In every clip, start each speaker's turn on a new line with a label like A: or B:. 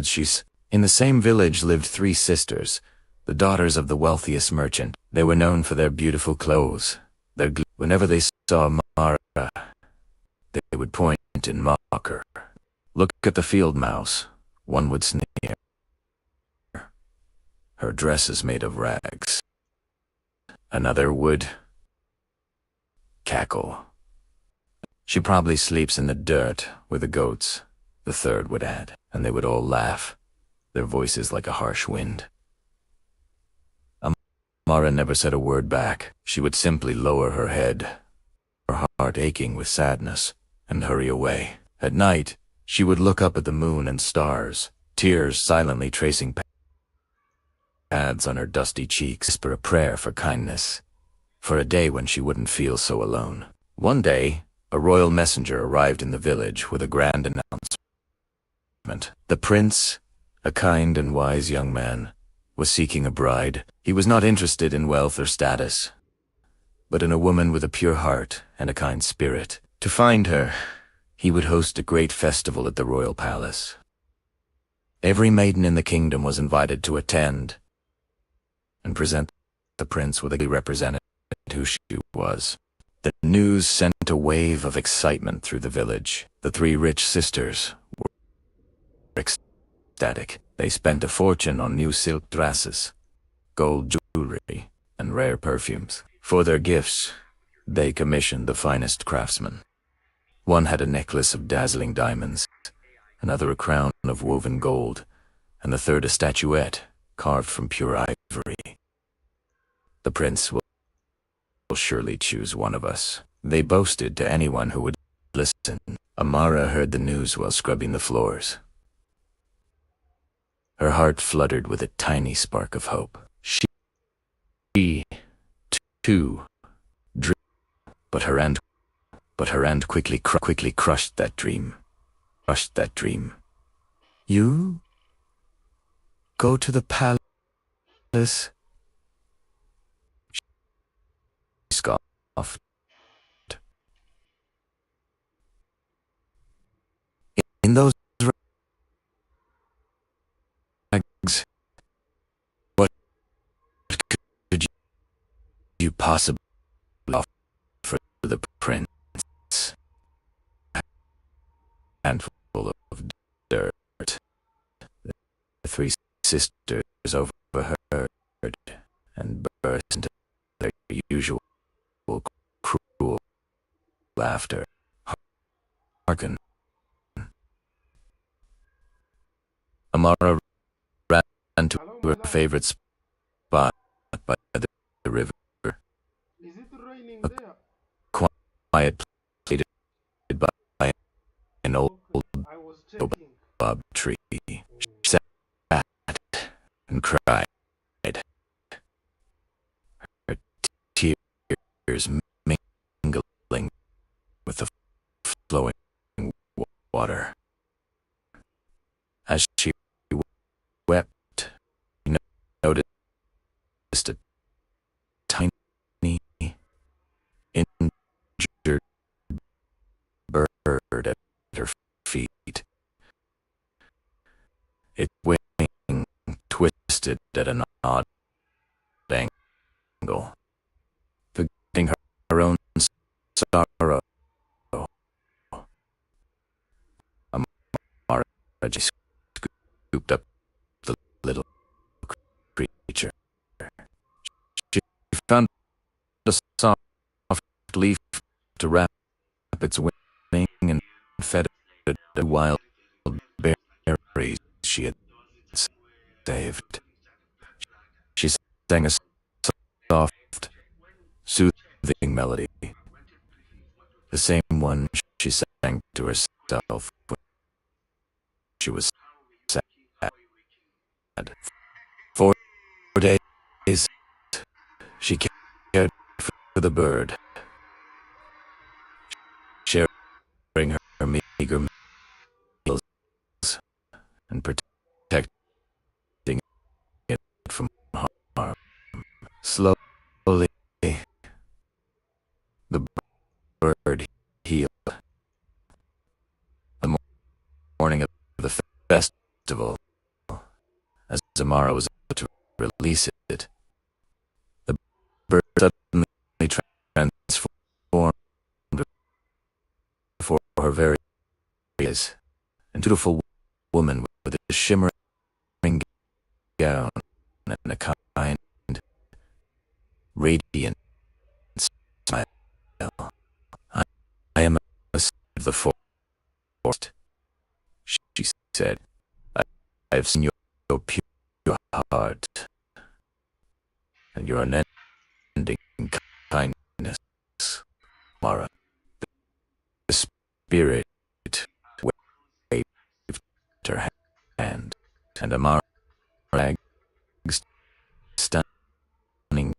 A: she's. In the same village lived 3 sisters, the daughters of the wealthiest merchant. They were known for their beautiful clothes. Whenever they saw Mara, they would point and mock her. "Look at the field mouse," one would sneer. "Her dress is made of rags." Another would cackle. "She probably sleeps in the dirt with the goats," the third would add, and they would all laugh, their voices like a harsh wind. Mara never said a word back. She would simply lower her head, her heart aching with sadness, and hurry away. At night, she would look up at the moon and stars, tears silently tracing paths on her dusty cheeks, whisper a prayer for kindness, for a day when she wouldn't feel so alone. One day, a royal messenger arrived in the village with a grand announcement. The prince, a kind and wise young man, was seeking a bride. He was not interested in wealth or status, but in a woman with a pure heart and a kind spirit. To find her, he would host a great festival at the royal palace. Every maiden in the kingdom was invited to attend and present the prince with a representative who she was. The news sent a wave of excitement through the village. The 3 rich sisters were ecstatic. They spent a fortune on new silk dresses, gold jewelry, and rare perfumes. For their gifts, they commissioned the finest craftsmen. One had a necklace of dazzling diamonds, another a crown of woven gold, and the third a statuette carved from pure ivory. "The prince will surely choose one of us," they boasted to anyone who would listen. Amara heard the news while scrubbing the floors. Her heart fluttered with a tiny spark of hope. She too dreamed, but her hand quickly crushed that dream. "You go to the palace?" she scoffed. "In those rags, what could you possibly offer the prince?" A handful of dirt. The 3 sisters overheard and burst into their usual cruel laughter. "Hearken." Amara ran to her favorite spot by the river.
B: Is it raining
A: A
B: there?
A: quiet place by an old
B: I was checking.
A: bob tree. She sat and cried, her tears mingling with the flowing water. As she wept, she noticed a tiny, injured bird at her feet. Its wing twisted at an odd angle, forgetting her own sorrow. Amara scooped up the little creature. She found a soft leaf to wrap its wing and fed it the wild berries she had saved. She sang a soft, soothing melody, the same one she sang to herself when she was sad. 4 days she cared for the bird, sharing her meager meals and protecting it from harm. Slowly, the bird healed. The morning of the festival, As Amara was about to release it, the bird suddenly transformed before her very eyes. A beautiful woman with a shimmering gown and a kind, radiant smile. I am a son of the forest, she said. I have seen your pure heart and your unending kindness, Mara. The spirit waved her hand, and Amara dragged stunning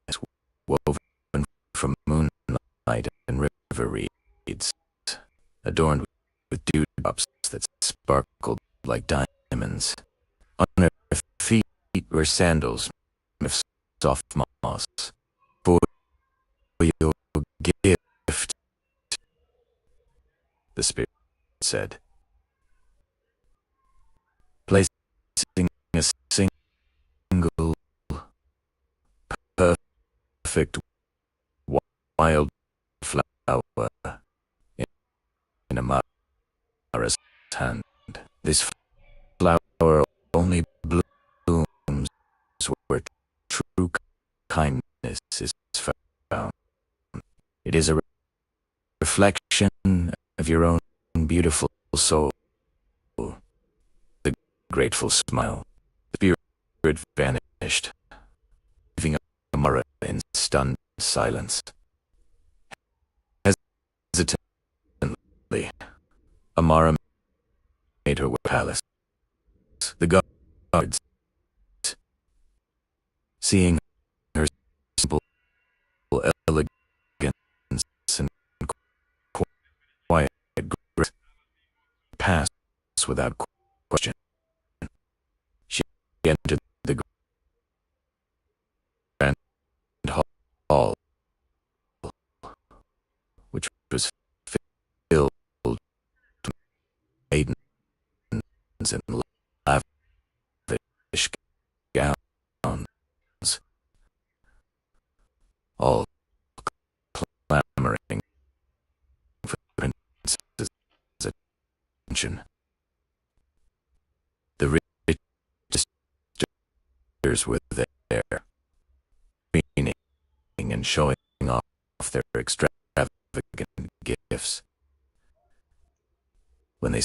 A: as woven from moonlight and river reeds, adorned with dewdrops that sparkled like diamonds. On her feet were sandals of soft moss. For your gift, the spirit said, placing a single perfect wild flower in Amara's hand. This flower only blooms where true kindness is found. It is a reflection of your own beautiful soul. The grateful smile. The spirit vanished, leaving Amara in stunned silence. Hesitantly, Amara made her way to the palace. The guards, seeing her simple elegance and quiet grace, passed without question. She entered the grand hall, which was filled with maidens in lavish gowns, all clamoring for the prince's attention. The richest sisters were there, preening and showing off their extravagant gifts. When they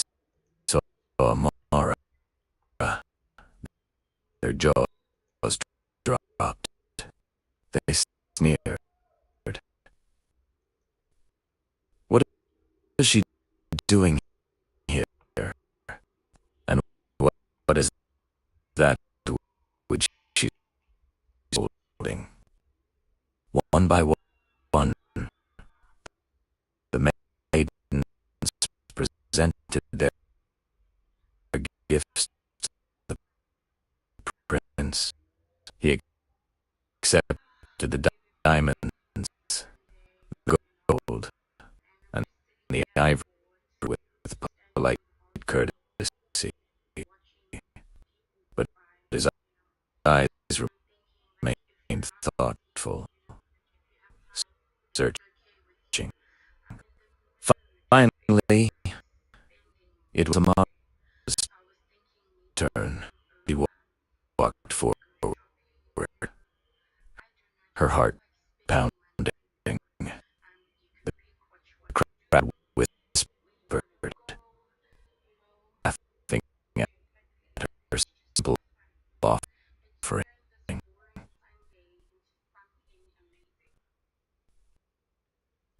A: saw Amara, their jaws dropped. They sneered. What is she doing here? And what is that which she's holding? One by one, the maidens presented their gifts to the prince. He accepted the diamonds, the gold, and the ivory with polite courtesy. But his eyes remained thoughtful, searching. Finally, it was Amara's turn. She walked forward, her heart pounding. The crowd whispered, laughing at her simple offering.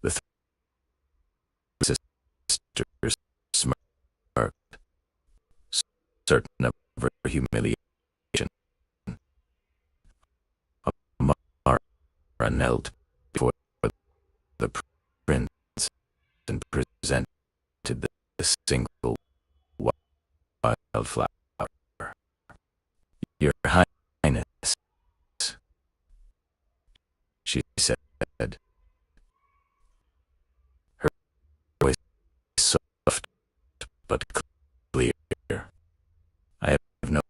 A: The three sisters smirked, certain of her humiliation. Amara knelt before the prince and presented the single wildflower. Your Highness, she said, her voice soft but clear. I have no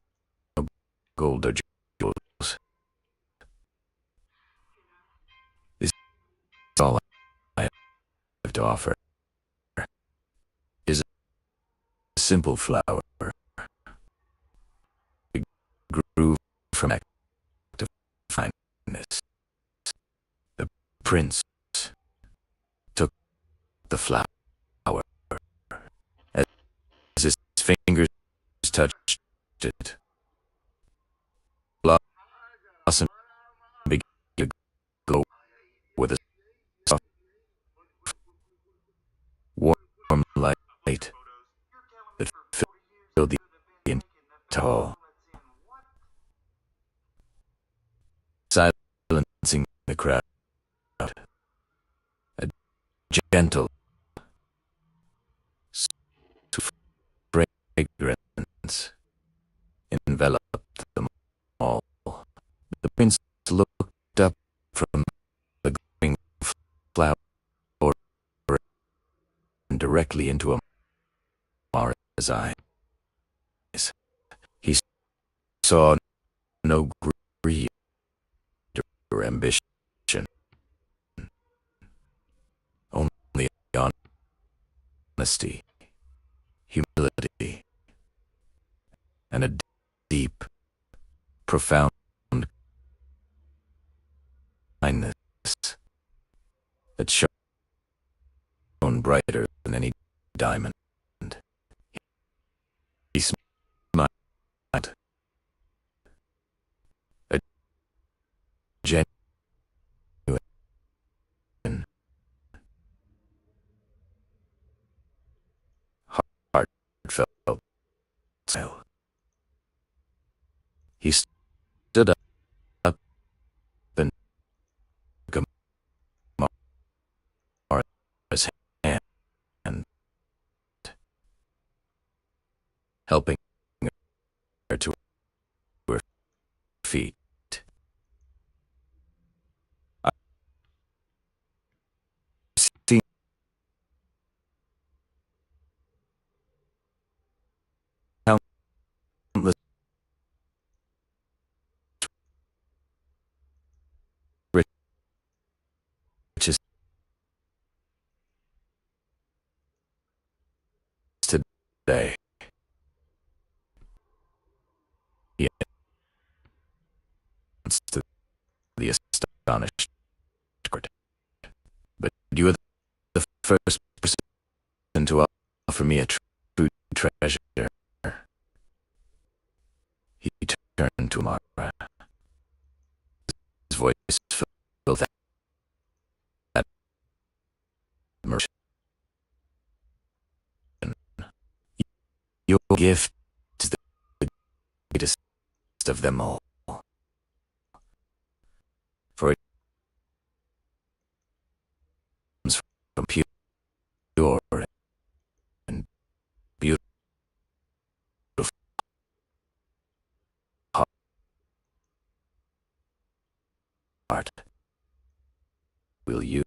A: to offer is a simple flower. It grew from act of kindness. The prince took the flower as his fingers touched it. Blossom began to glow with a soft, warm light that filled the entire hall, silencing the crowd. A gentle, fragrance enveloped them all. The prince looked up from the glowing flower and directly into Amara's eyes. He saw no greed or ambition, only honesty, humility, and a deep, profound kindness that shone brighter than any diamond. He smiled, a genuine, heartfelt smile. He stood up and took Amara's hand, helping her to her feet. I've seen countless riches today. He announced to the astonished court, but you are the first person to offer me a true treasure. He turned to Amara. His voice filled that immersion. Your gift is the greatest of them all, for it comes from pure and beautiful heart. Will you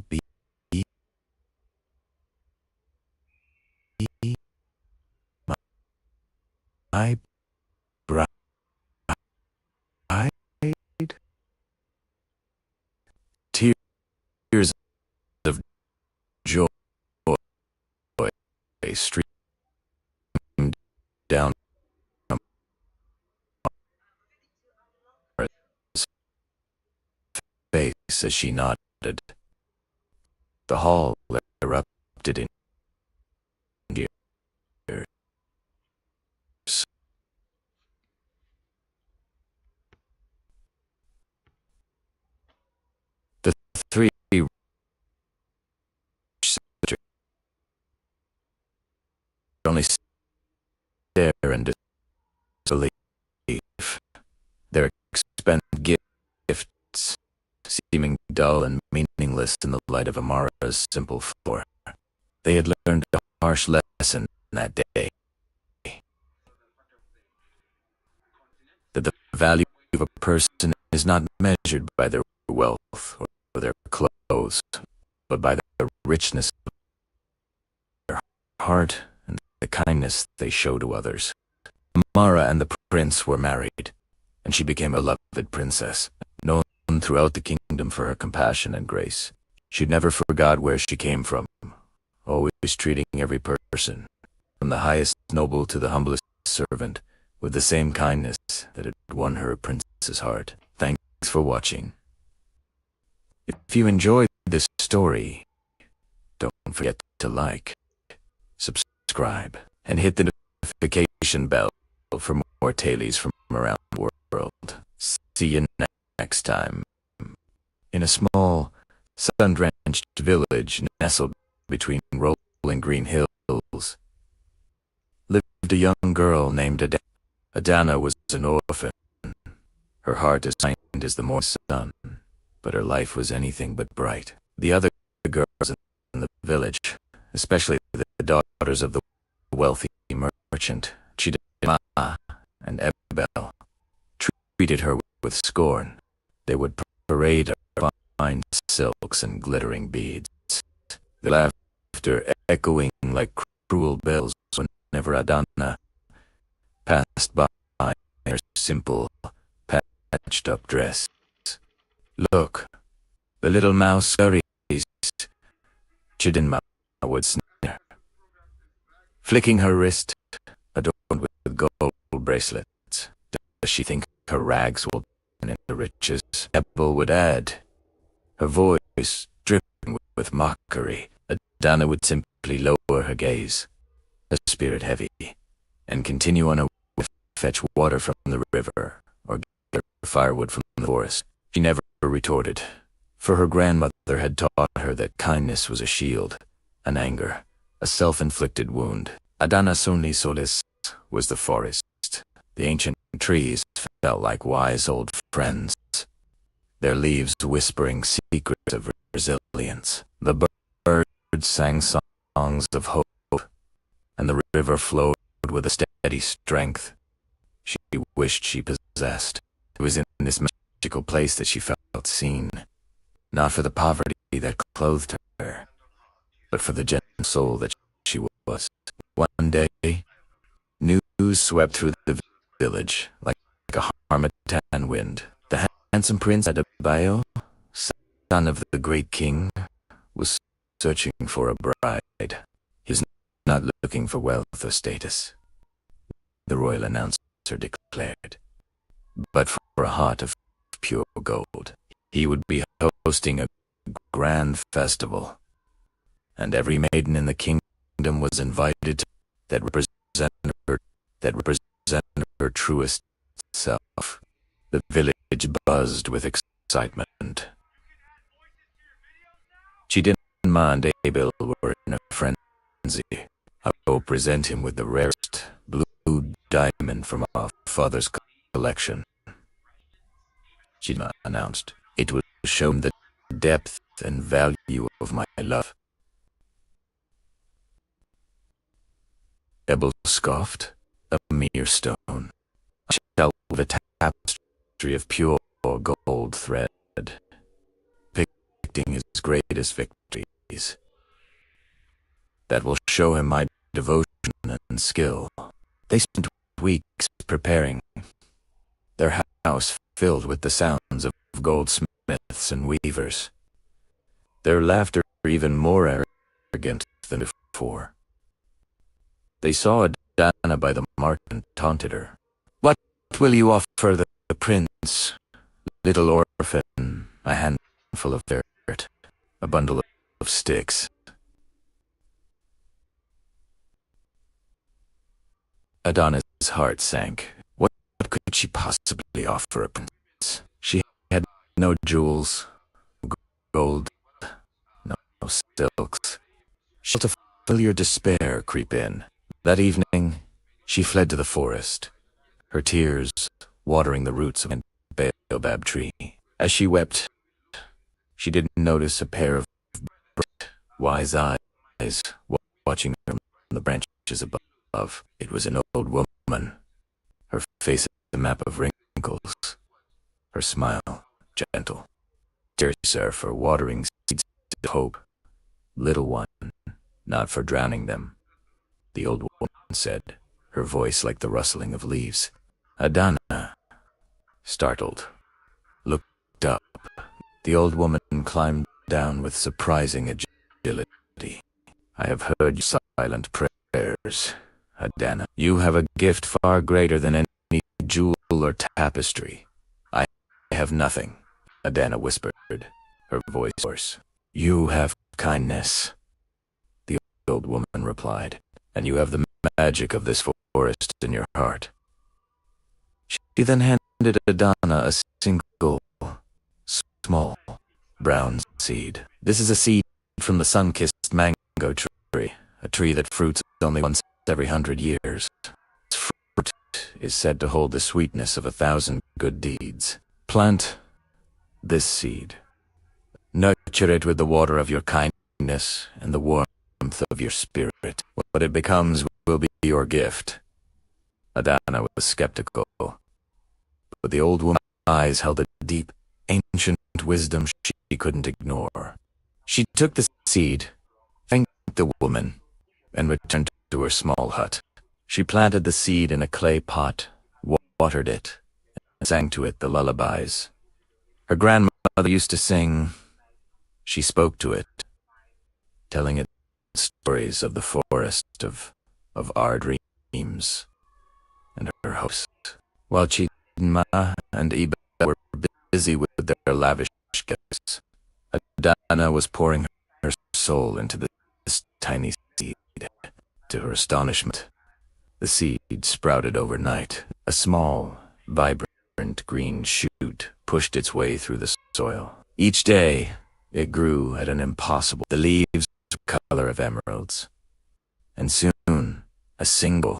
A: be my bride? Tears of joy streamed down from her face as she nodded. The hall erupted in tears. The three sisters only stare in disbelief. Their expensive gifts seeming dull and meaningless in the light of Amara's simple floor. They had learned a harsh lesson that day, that the value of a person is not measured by their wealth or their clothes, but by the richness of their heart and the kindness they show to others. Amara and the prince were married, and she became a beloved princess, known throughout the kingdom kingdom for her compassion and grace. She'd never forgot where she came from, always treating every person, from the highest noble to the humblest servant, with the same kindness that had won her a prince's heart. Thanks for watching. If you enjoyed this story, don't forget to like, subscribe, and hit the notification bell for more tales from around the world. See you next time. In a small, sun-drenched village nestled between rolling green hills, lived a young girl named Adana. Adana was an orphan. Her heart as kind as the morning sun, but her life was anything but bright. The other girls in the village, especially the daughters of the wealthy merchant, Chidama and Ebel, treated her with scorn. They would parade her fine silks and glittering beads, their laughter echoing like cruel bells whenever Adana passed by her simple, patched-up dress. "Look, the little mouse scurries," Chidinma would sneer, flicking her wrist, adorned with gold bracelets. "Does she think her rags will turn into riches?" Ebel would add, her voice dripping with mockery. Adana would simply lower her gaze, her spirit heavy, and continue on her way to fetch water from the river or gather firewood from the forest. She never retorted, for her grandmother had taught her that kindness was a shield, an anger, a self-inflicted wound. Adana's only solace was the forest. The ancient trees felt like wise old friends, their leaves whispering secrets of resilience. The birds sang songs of hope, and the river flowed with a steady strength she wished she possessed. It was in this magical place that she felt seen, not for the poverty that clothed her, but for the gentle soul that she was. One day, news swept through the village like a harmattan wind. The handsome Prince Adebayo, son of the great king, was searching for a bride. He was not looking for wealth or status, the royal announcer declared, but for a heart of pure gold. He would be hosting a grand festival, and every maiden in the kingdom was invited to that represented her truest self. The village buzzed with excitement. Chidinma and Abel were in a frenzy. "I will present him with the rarest blue diamond from our father's collection," Chidinma announced. "It will show him the depth and value of my love." Ebel scoffed. "A mere stone. I shall weave a tapestry of pure gold thread, depicting his greatest victories. That will show him my devotion and skill." They spent weeks preparing, their house filled with the sounds of goldsmiths and weavers, their laughter even more arrogant than before. They saw Adana by the market and taunted her. "What will you offer the prince, little orphan?" "A handful of dirt, a bundle of sticks." Adana's heart sank. What could she possibly offer a prince? She had no jewels, gold, no silks. She felt a familiar despair creep in. That evening, she fled to the forest, her tears watering the roots of a baobab tree. As she wept, she didn't notice a pair of bright, wise eyes watching her from the branches above. It was an old woman, her face a map of wrinkles, her smile gentle. "Dear sir, for watering seeds of hope, little one, not for drowning them," the old woman said, her voice like the rustling of leaves. Adana, startled, looked up. The old woman climbed down with surprising agility. I have heard your silent prayers, Adana. You have a gift far greater than any jewel or tapestry. I have nothing, Adana whispered, her voice hoarse. You have kindness, the old woman replied, and you have the magic of this forest in your heart. She then handed Adana a single, small, brown seed. This is a seed from the sun-kissed mango tree, a tree that fruits only once every 100 years. Its fruit is said to hold the sweetness of 1,000 good deeds. Plant this seed. Nurture it with the water of your kindness and the warmth of your spirit. What it becomes will be your gift. Adana was skeptical, but the old woman's eyes held a deep, ancient wisdom she couldn't ignore. She took the seed, thanked the woman, and returned to her small hut. She planted the seed in a clay pot, watered it, and sang to it the lullabies her grandmother used to sing. She spoke to it, telling it stories of the forest of our dreams and her hopes, while Chidinma and Iba were busy with their lavish gifts. Adana was pouring her soul into this tiny seed. To her astonishment, the seed sprouted overnight. A small, vibrant green shoot pushed its way through the soil. Each day, it grew at an impossible. The leaves were the color of emeralds, and soon a single,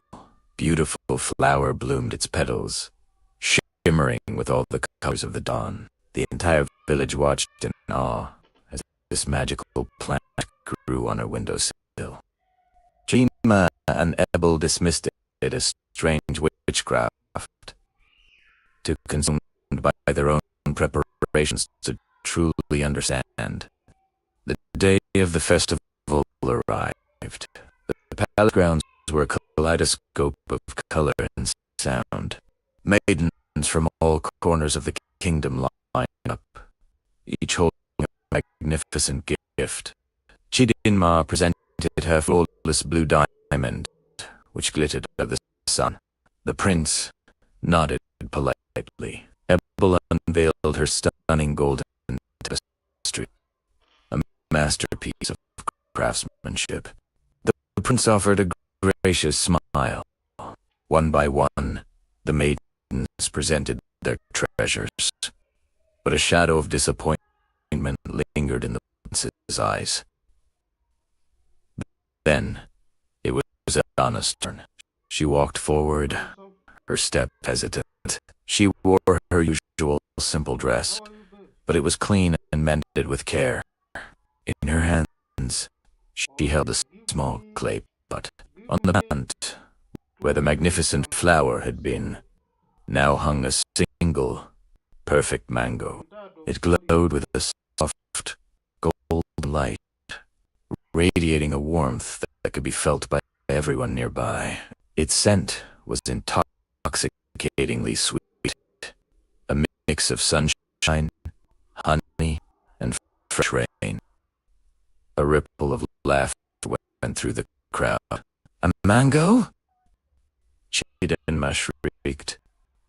A: beautiful flower bloomed its petals, shimmering with all the colors of the dawn. The entire village watched in awe as this magical plant grew on her windowsill. Chima and Ebel dismissed it as strange witchcraft, too consumed by their own preparations to truly understand. The day of the festival arrived. The palace grounds were a kaleidoscope of color and sound. Maidens from all corners of the kingdom lined up, each holding a magnificent gift. Chidinma presented her flawless blue diamond, which glittered under the sun. The prince nodded politely. Ebel unveiled her stunning golden tapestry, a masterpiece of craftsmanship. The prince offered a gracious smile. One by one, the maidens presented their treasures, but a shadow of disappointment lingered in the prince's eyes. Then, it was Adana's turn. She walked forward, her step hesitant. She wore her usual simple dress, but it was clean and mended with care. In her hands, she held a small clay pot. On the plant, where the magnificent flower had been, now hung a single, perfect mango. It glowed with a soft, golden light, radiating a warmth that could be felt by everyone nearby. Its scent was intoxicatingly sweet, a mix of sunshine, honey, and fresh rain. A ripple of laughter went through the crowd. A mango? Chidinma shrieked,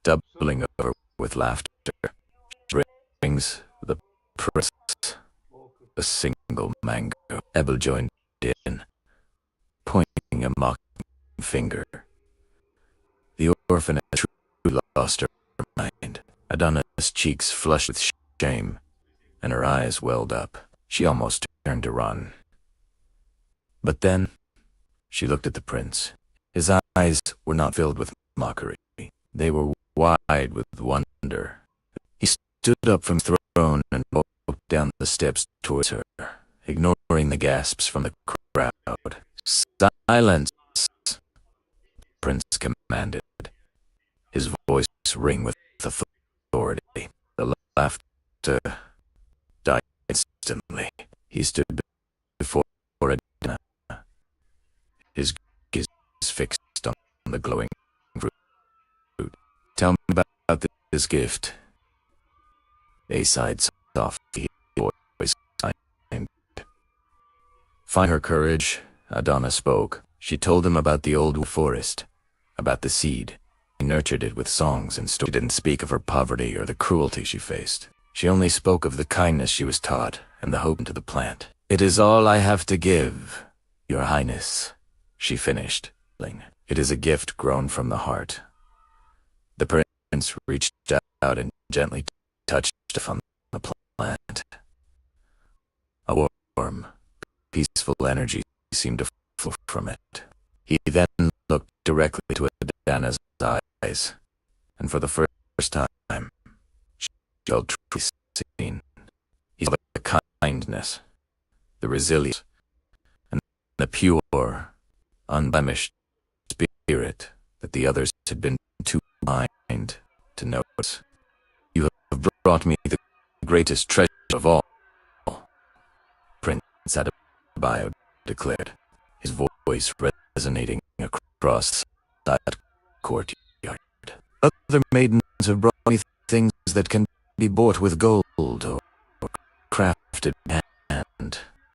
A: doubling over with laughter. She brings the prince a single mango. Ebel joined in, pointing a mocking finger. The orphan had truly lost her mind. Adana's cheeks flushed with shame, and her eyes welled up. She almost turned to run. But then, she looked at the prince. His eyes were not filled with mockery. They were wide with wonder. He stood up from the throne and walked down the steps towards her, ignoring the gasps from the crowd. "Silence!" the prince commanded, his voice ring with authority. The laughter died instantly. He stood before Adana, his gaze fixed on the glowing fruit. "Tell me about this gift," he sighed soft voice chimed. Find her courage, Adana spoke. She told him about the old forest, about the seed. He nurtured it with songs and stories. She didn't speak of her poverty or the cruelty she faced. She only spoke of the kindness she was taught and the hope to the plant. It is all I have to give, Your Highness, she finished. It is a gift grown from the heart. The prince reached out and gently touched on the plant. A warm, peaceful energy seemed to flow from it. He then looked directly to Adana's eyes, and for the first time, she felt truly seen. He saw the kindness, the resilience, and the pure, unblemished spirit that the others had been too blind to notice. You have brought me the greatest treasure of all, Prince Adebayo declared, his voice resonating across that courtyard. Other maidens have brought me things that can be bought with gold or crafted by hand.